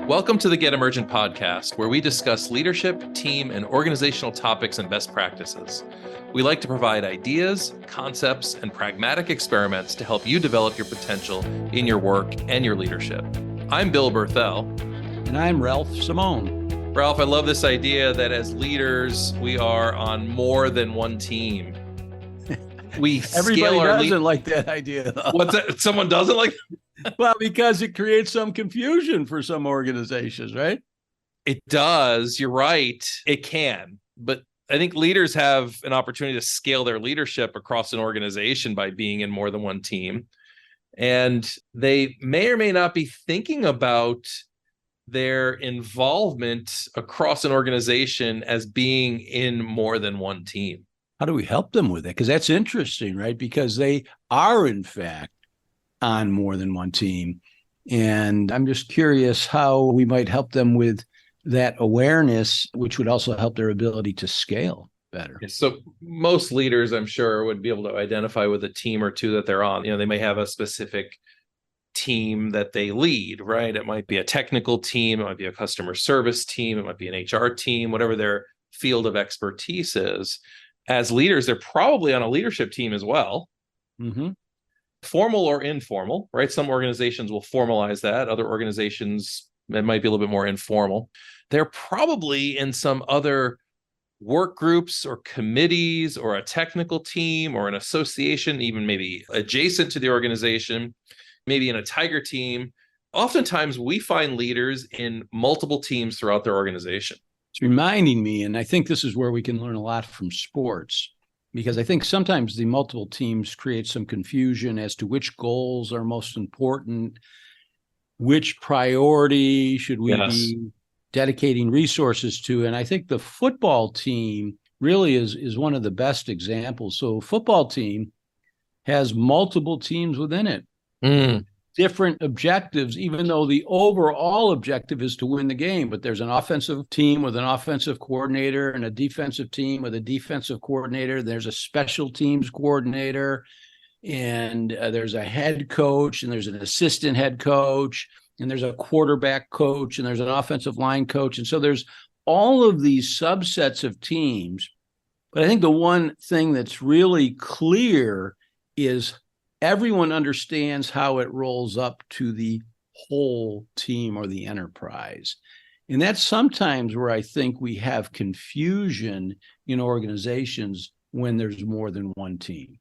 Welcome to the Get Emergent podcast, where we discuss leadership, team, and organizational topics and best practices. We like to provide ideas, concepts, and pragmatic experiments to help you develop your potential in your work and your leadership. I'm Bill Berthel. And I'm Ralph Simone. Ralph, I love this idea that as leaders, we are on more than one team. Everybody doesn't like that idea, though. What's that? Someone doesn't like? Well, because it creates some confusion for some organizations, right? It does. You're right. It can. But I think leaders have an opportunity to scale their leadership across an organization by being in more than one team. And they may or may not be thinking about their involvement across an organization as being in more than one team. How do we help them with it? Because that's interesting, right? Because they are, in fact, on more than one team. And I'm just curious how we might help them with that awareness, which would also help their ability to scale better. So most leaders, I'm sure, would be able to identify with a team or two that they're on. You know, they may have a specific team that they lead, right? It might be a technical team, it might be a customer service team, it might be an HR team, whatever their field of expertise is. As leaders, they're probably on a leadership team as well. Mm-hmm. Formal or informal, right? Some organizations will formalize that. Other organizations, it might be a little bit more informal. They're probably in some other work groups or committees or a technical team or an association, even maybe adjacent to the organization, maybe in a tiger team. Oftentimes, we find leaders in multiple teams throughout their organization. It's reminding me, and I think this is where we can learn a lot from sports, because I think sometimes the multiple teams create some confusion as to which goals are most important, which priority should we be dedicating resources to. And I think the football team really is one of the best examples. So a football team has multiple teams within it. Different objectives, even though the overall objective is to win the game. But there's an offensive team with an offensive coordinator and a defensive team with a defensive coordinator. There's a special teams coordinator, and there's a head coach, and there's an assistant head coach, and there's a quarterback coach, and there's an offensive line coach. And so there's all of these subsets of teams. But I think the one thing that's really clear is everyone understands how it rolls up to the whole team or the enterprise. And that's sometimes where I think we have confusion in organizations when there's more than one team.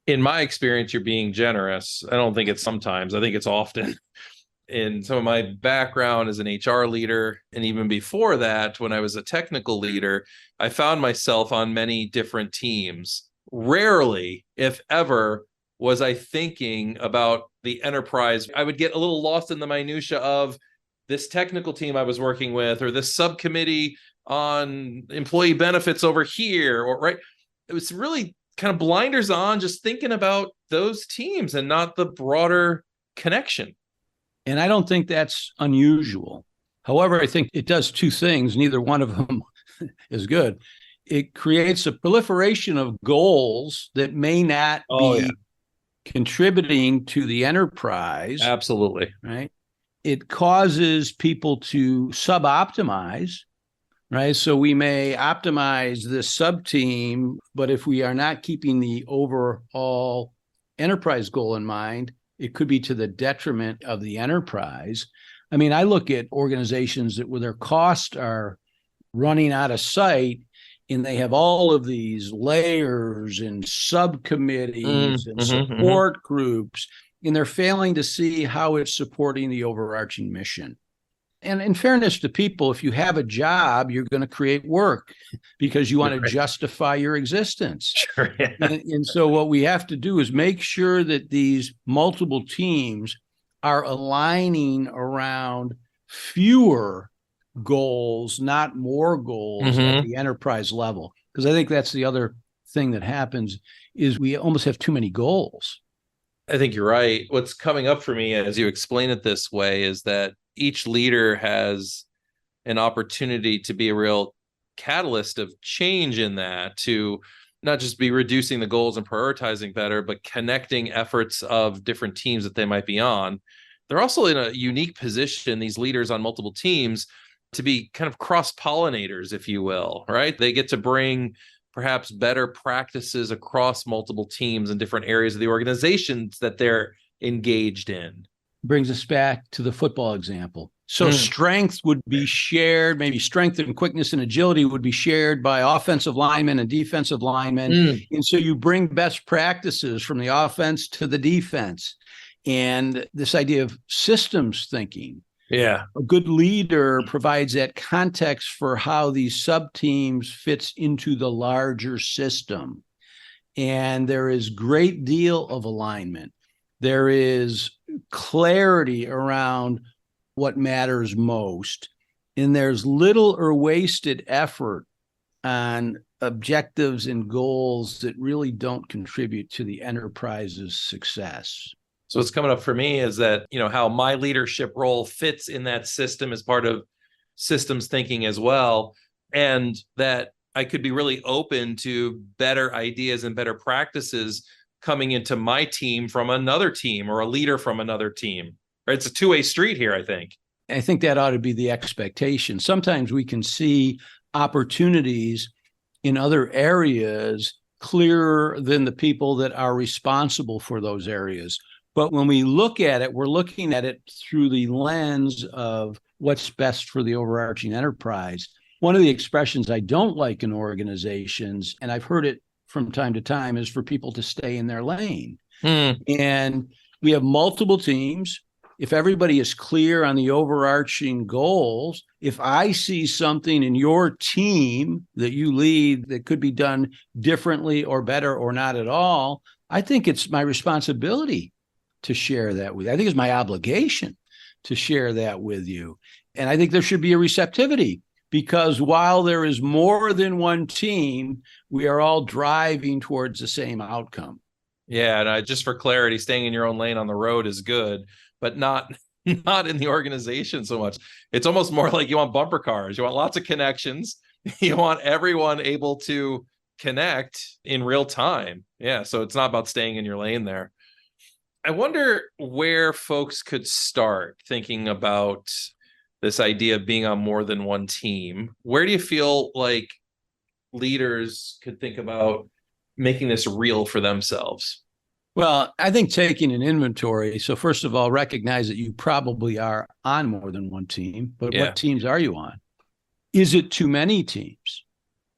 In my experience, you're being generous. I don't think it's sometimes. I think it's often. In some of my background as an HR leader, and even before that, when I was a technical leader, I found myself on many different teams. Rarely, if ever, was I thinking about the enterprise. I would get a little lost in the minutia of this technical team I was working with, or this subcommittee on employee benefits over here, or right. It was really kind of blinders on, just thinking about those teams and not the broader connection. And I don't think that's unusual. However, I think it does two things. Neither one of them is good. It creates a proliferation of goals that may not be contributing to the enterprise. Absolutely. Right. It causes people to sub-optimize, right? So we may optimize this sub-team, but if we are not keeping the overall enterprise goal in mind, it could be to the detriment of the enterprise. I mean, I look at organizations where their costs are running out of sight, and they have all of these layers and subcommittees and support groups, and they're failing to see how it's supporting the overarching mission. And in fairness to people, if you have a job, you're going to create work because you want to justify your existence. Sure, yeah. And so what we have to do is make sure that these multiple teams are aligning around fewer goals, not more goals at the enterprise level. Because I think that's the other thing that happens is we almost have too many goals. I think you're right. What's coming up for me as you explain it this way is that each leader has an opportunity to be a real catalyst of change in that, to not just be reducing the goals and prioritizing better, but connecting efforts of different teams that they might be on. they're also in a unique position, these leaders on multiple teams, to be kind of cross pollinators, if you will, right? They get to bring perhaps better practices across multiple teams in different areas of the organizations that they're engaged in. Brings us back to the football example. So strength would be shared, maybe strength and quickness and agility would be shared by offensive linemen and defensive linemen. And so you bring best practices from the offense to the defense. And this idea of systems thinking. Yeah. A good leader provides that context for how these sub-teams fits into the larger system. And there is great deal of alignment. There is clarity around what matters most. And there's little or wasted effort on objectives and goals that really don't contribute to the enterprise's success. So what's coming up for me is that, how my leadership role fits in that system as part of systems thinking as well. And that I could be really open to better ideas and better practices coming into my team from another team or a leader from another team. Right? It's a two-way street here, I think. I think that ought to be the expectation. Sometimes we can see opportunities in other areas clearer than the people that are responsible for those areas. But when we look at it, we're looking at it through the lens of what's best for the overarching enterprise. One of the expressions I don't like in organizations, and I've heard it from time to time, is for people to stay in their lane. And we have multiple teams. If everybody is clear on the overarching goals, if I see something in your team that you lead that could be done differently or better or not at all, I think it's my responsibility to share that with you. I think it's my obligation to share that with you. And I think there should be a receptivity, because while there is more than one team, we are all driving towards the same outcome. Yeah. And just for clarity, staying in your own lane on the road is good, but not in the organization so much. It's almost more like you want bumper cars. You want lots of connections. You want everyone able to connect in real time. Yeah. So it's not about staying in your lane there. I wonder where folks could start thinking about this idea of being on more than one team. Where do you feel like leaders could think about making this real for themselves? Well, I think taking an inventory. So first of all, recognize that you probably are on more than one team, but what teams are you on? Is it too many teams?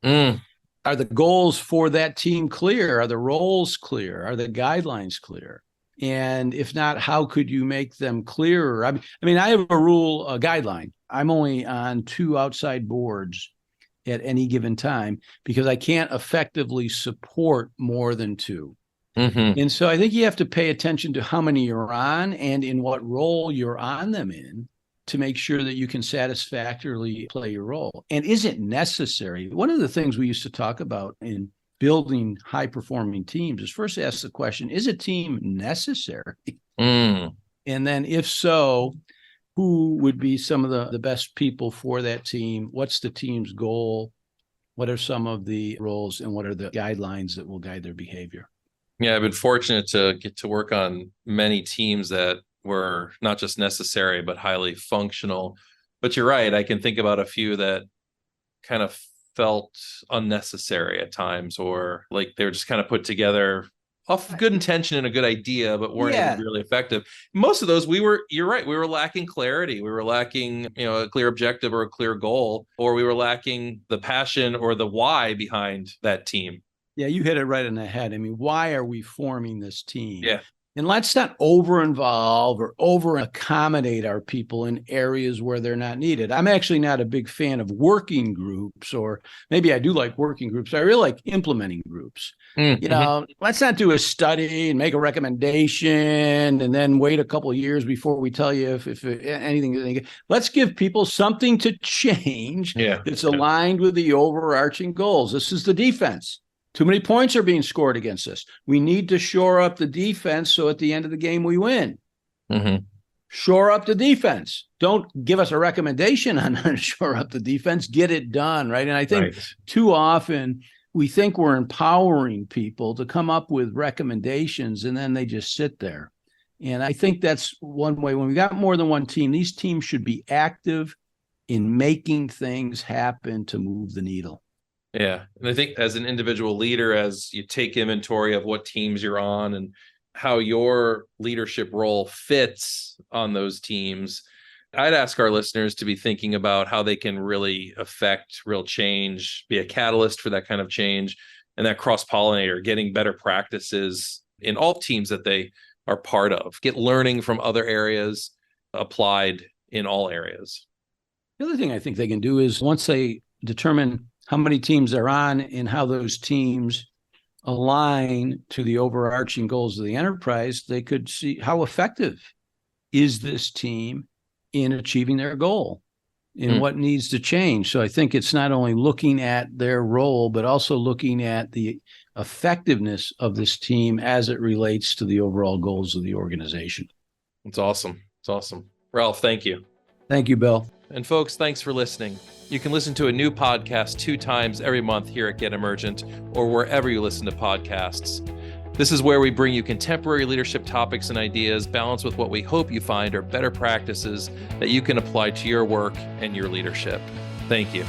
Are the goals for that team clear? Are the roles clear? Are the guidelines clear? And if not, how could you make them clearer? I mean, I have a rule, a guideline. I'm only on 2 outside boards at any given time because I can't effectively support more than 2. And so I think you have to pay attention to how many you're on and in what role you're on them in to make sure that you can satisfactorily play your role. And is it necessary? One of the things we used to talk about in building high-performing teams is first ask the question, is a team necessary? And then if so, who would be some of the best people for that team? What's the team's goal? What are some of the roles and what are the guidelines that will guide their behavior? Yeah, I've been fortunate to get to work on many teams that were not just necessary, but highly functional. But you're right. I can think about a few that kind of felt unnecessary at times, or like they were just kind of put together off good intention and a good idea, but weren't even really effective. Most of those you're right. We were lacking clarity. We were lacking, a clear objective or a clear goal, or we were lacking the passion or the why behind that team. Yeah, you hit it right in the head. I mean, why are we forming this team? Yeah. And let's not over-involve or over-accommodate our people in areas where they're not needed. I'm actually not a big fan of working groups, or maybe I do like working groups. I really like implementing groups. Let's not do a study and make a recommendation and then wait a couple of years before we tell you if anything. Let's give people something to change that's aligned with the overarching goals. This is the defense. Too many points are being scored against us. We need to shore up the defense so at the end of the game we win. Shore up the defense. Don't give us a recommendation on how to shore up the defense. Get it done, right? And I think too often we think we're empowering people to come up with recommendations and then they just sit there. And I think that's one way. When we got more than one team, these teams should be active in making things happen to move the needle. Yeah. And I think as an individual leader, as you take inventory of what teams you're on and how your leadership role fits on those teams, I'd ask our listeners to be thinking about how they can really affect real change, be a catalyst for that kind of change, and that cross-pollinator, getting better practices in all teams that they are part of, get learning from other areas applied in all areas. The other thing I think they can do is once they determine how many teams they're on and how those teams align to the overarching goals of the enterprise, they could see how effective is this team in achieving their goal and what needs to change. So I think it's not only looking at their role, but also looking at the effectiveness of this team as it relates to the overall goals of the organization. It's awesome. It's awesome. Ralph, thank you. Thank you, Bill. And folks, thanks for listening. You can listen to a new podcast 2 times every month here at Get Emergent or wherever you listen to podcasts. This is where we bring you contemporary leadership topics and ideas balanced with what we hope you find are better practices that you can apply to your work and your leadership. Thank you.